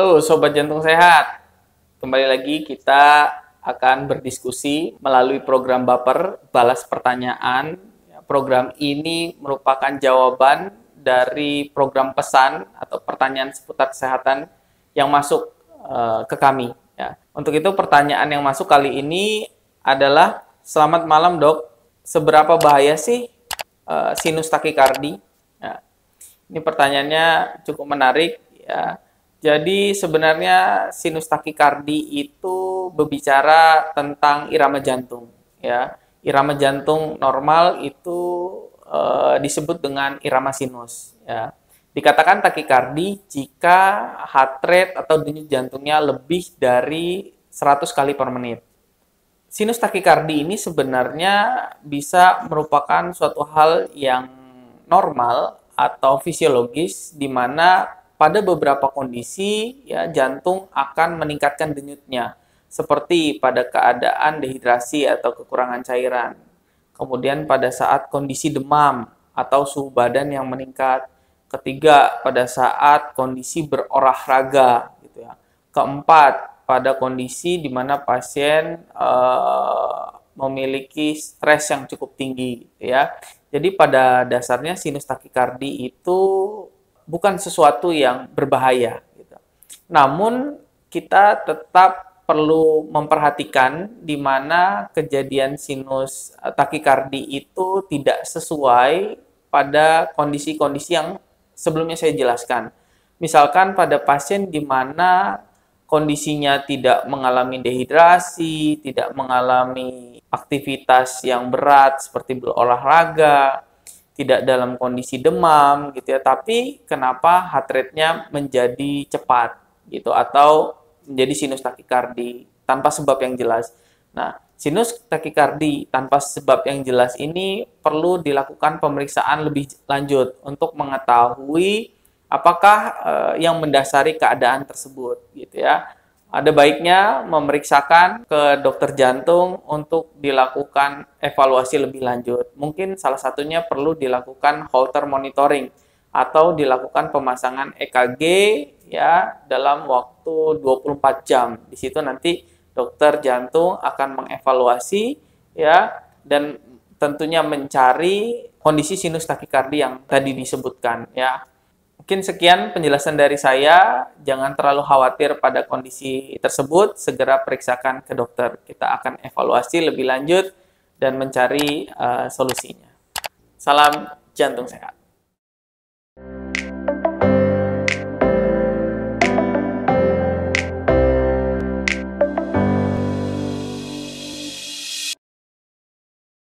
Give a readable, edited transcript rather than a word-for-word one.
Halo Sobat Jantung Sehat, kembali lagi kita akan berdiskusi melalui program Baper, Balas Pertanyaan. Program ini merupakan jawaban dari program pesan atau pertanyaan seputar kesehatan yang masuk ke kami. Ya. Untuk itu pertanyaan yang masuk kali ini adalah, selamat malam dok, seberapa bahaya sih sinus takikardi? Ya. Ini pertanyaannya cukup menarik ya. Jadi sebenarnya sinus takikardi itu berbicara tentang irama jantung ya. Irama jantung normal itu disebut dengan irama sinus ya. Dikatakan takikardi jika heart rate atau denyut jantungnya lebih dari 100 kali per menit. Sinus takikardi ini sebenarnya bisa merupakan suatu hal yang normal atau fisiologis, di mana pada beberapa kondisi ya jantung akan meningkatkan denyutnya, seperti pada keadaan dehidrasi atau kekurangan cairan. Kemudian pada saat kondisi demam atau suhu badan yang meningkat. Ketiga, pada saat kondisi berolahraga gitu ya. Keempat, pada kondisi di mana pasien memiliki stres yang cukup tinggi gitu ya. Jadi pada dasarnya sinus takikardi itu bukan sesuatu yang berbahaya gitu. Namun kita tetap perlu memperhatikan di mana kejadian sinus takikardi itu tidak sesuai pada kondisi-kondisi yang sebelumnya saya jelaskan. Misalkan pada pasien di mana kondisinya tidak mengalami dehidrasi, tidak mengalami aktivitas yang berat seperti berolahraga, tidak dalam kondisi demam gitu ya, tapi kenapa heart rate-nya menjadi cepat gitu atau menjadi sinus takikardi tanpa sebab yang jelas. Nah, sinus takikardi tanpa sebab yang jelas ini perlu dilakukan pemeriksaan lebih lanjut untuk mengetahui apakah yang mendasari keadaan tersebut gitu ya. Ada baiknya memeriksakan ke dokter jantung untuk dilakukan evaluasi lebih lanjut. Mungkin salah satunya perlu dilakukan Holter monitoring atau dilakukan pemasangan EKG ya dalam waktu 24 jam. Di situ nanti dokter jantung akan mengevaluasi ya dan tentunya mencari kondisi sinus takikardi yang tadi disebutkan ya. Mungkin sekian penjelasan dari saya. Jangan terlalu khawatir pada kondisi tersebut. Segera periksakan ke dokter. Kita akan evaluasi lebih lanjut dan mencari solusinya. Salam jantung sehat.